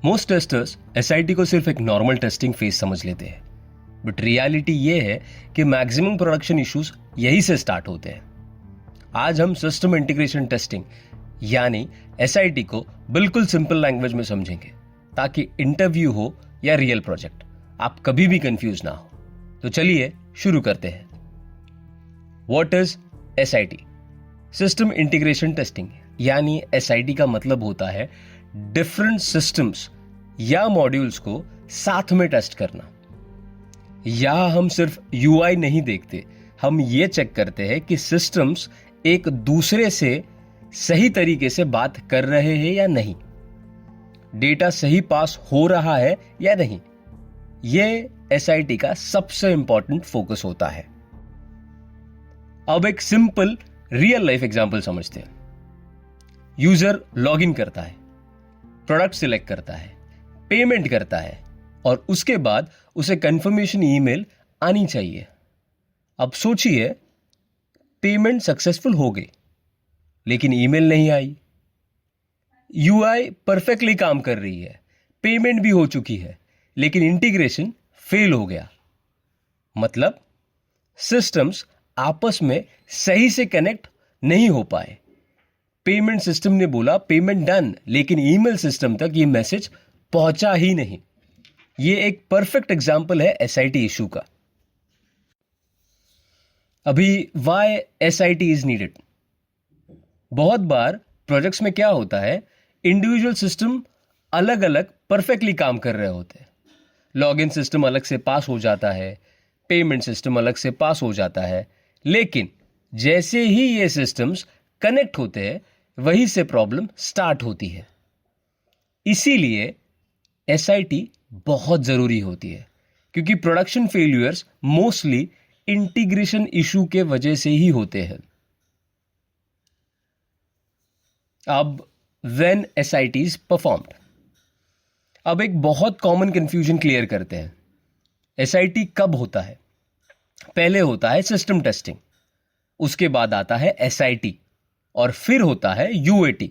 Most testers SIT को सिर्फ एक नॉर्मल टेस्टिंग फेज समझ लेते हैं, बट रियलिटी ये है कि मैक्सिमम प्रोडक्शन इश्यूज यही से स्टार्ट होते हैं। आज हम सिस्टम इंटीग्रेशन टेस्टिंग यानी एसआईटी को बिल्कुल सिंपल लैंग्वेज में समझेंगे, ताकि इंटरव्यू हो या रियल प्रोजेक्ट आप कभी भी कंफ्यूज ना हो। तो चलिए शुरू करते हैं। What is SIT? System integration testing यानी एसआईटी का मतलब होता है डिफरेंट सिस्टम्स या मॉड्यूल्स को साथ में टेस्ट करना। यहां हम सिर्फ यूआई नहीं देखते, हम ये चेक करते हैं कि सिस्टम्स एक दूसरे से सही तरीके से बात कर रहे हैं या नहीं, डेटा सही पास हो रहा है या नहीं। यह एसआईटी का सबसे इंपॉर्टेंट फोकस होता है। अब एक सिंपल रियल लाइफ एग्जांपल समझते हैं। यूजर लॉगिन करता है, प्रोडक्ट सिलेक्ट करता है, पेमेंट करता है और उसके बाद उसे कंफर्मेशन ईमेल आनी चाहिए। अब सोचिए, पेमेंट सक्सेसफुल हो गई लेकिन ईमेल नहीं आई। यूआई परफेक्टली काम कर रही है, पेमेंट भी हो चुकी है, लेकिन इंटीग्रेशन फेल हो गया। मतलब सिस्टम्स आपस में सही से कनेक्ट नहीं हो पाए। पेमेंट सिस्टम ने बोला पेमेंट डन, लेकिन ईमेल सिस्टम तक ये मैसेज पहुंचा ही नहीं। ये एक परफेक्ट एग्जांपल है एसआईटी इशू का। अभी व्हाई एसआईटी इज नीडेड? बहुत बार प्रोजेक्ट्स में क्या होता है, इंडिविजुअल सिस्टम अलग अलग परफेक्टली काम कर रहे होते हैं। लॉगिन सिस्टम अलग से पास हो जाता है, पेमेंट सिस्टम अलग से पास हो जाता है, लेकिन जैसे ही ये सिस्टम्स कनेक्ट होते हैं वहीं से प्रॉब्लम स्टार्ट होती है। इसीलिए एसआईटी बहुत जरूरी होती है, क्योंकि production failures mostly integration issue के वजह से ही होते हैं। अब व्हेन एसआईटी इज परफॉर्म्ड, अब एक बहुत कॉमन कंफ्यूजन क्लियर करते हैं। एसआईटी कब होता है? पहले होता है सिस्टम टेस्टिंग, उसके बाद आता है एसआईटी और फिर होता है यूएटी।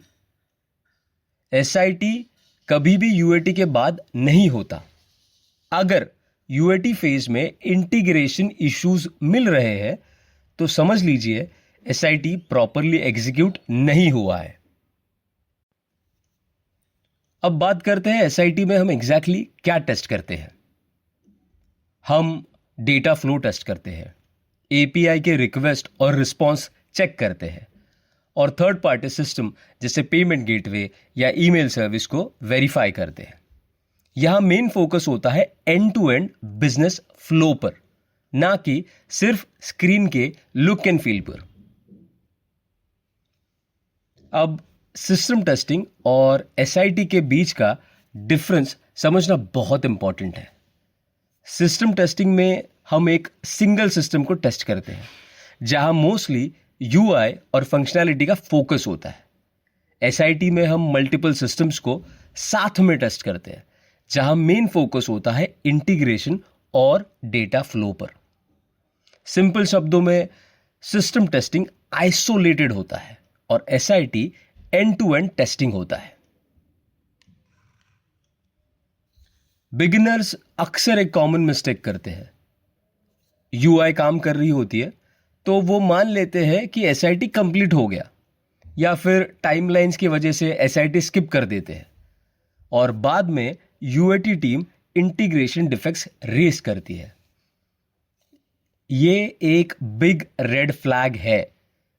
एसआईटी कभी भी यूएटी के बाद नहीं होता। अगर यूएटी फेज में इंटीग्रेशन इश्यूज मिल रहे हैं तो समझ लीजिए एसआईटी प्रॉपरली एग्जीक्यूट नहीं हुआ है। अब बात करते हैं एसआईटी में हम एग्जैक्टली क्या टेस्ट करते हैं। हम डेटा फ्लो टेस्ट करते हैं, एपीआई के रिक्वेस्ट और रिस्पॉन्स चेक करते हैं और थर्ड पार्टी सिस्टम जैसे पेमेंट गेटवे या ईमेल सर्विस को वेरीफाई करते हैं। यहां मेन फोकस होता है end to end business flow पर, ना कि सिर्फ स्क्रीन के लुक एंड फील पर। अब सिस्टम टेस्टिंग और एसआईटी के बीच का डिफरेंस समझना बहुत इंपॉर्टेंट है। सिस्टम टेस्टिंग में हम एक सिंगल सिस्टम को टेस्ट करते हैं, जहां मोस्टली यूआई और फंक्शनैलिटी का फोकस होता है। एसआईटी में हम मल्टीपल सिस्टम्स को साथ में टेस्ट करते हैं, जहां मेन फोकस होता है इंटीग्रेशन और डेटा फ्लो पर। सिंपल शब्दों में सिस्टम टेस्टिंग आइसोलेटेड होता है और SIT end to end testing होता है। बिगिनर्स अक्सर एक कॉमन मिस्टेक करते हैं। यूआई काम कर रही होती है तो वो मान लेते हैं कि एसआईटी कंप्लीट हो गया, या फिर टाइमलाइंस की वजह से एसआईटी स्किप कर देते हैं और बाद में UAT team integration defects raise करती है। ये एक बिग रेड फ्लैग है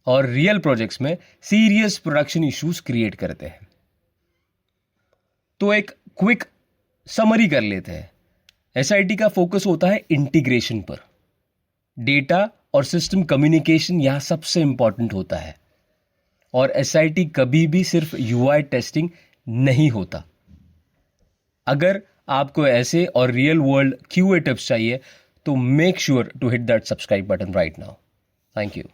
और रियल प्रोजेक्ट्स में सीरियस प्रोडक्शन इश्यूज क्रिएट करते हैं। तो एक क्विक समरी कर लेते हैं। एसआईटी का फोकस होता है इंटीग्रेशन पर। डेटा और सिस्टम कम्युनिकेशन यहां सबसे इंपॉर्टेंट होता है और एसआईटी कभी भी सिर्फ यूआई टेस्टिंग नहीं होता। अगर आपको ऐसे और रियल वर्ल्ड क्यूए टिप्स चाहिए तो make sure to hit that subscribe button right now. Thank you.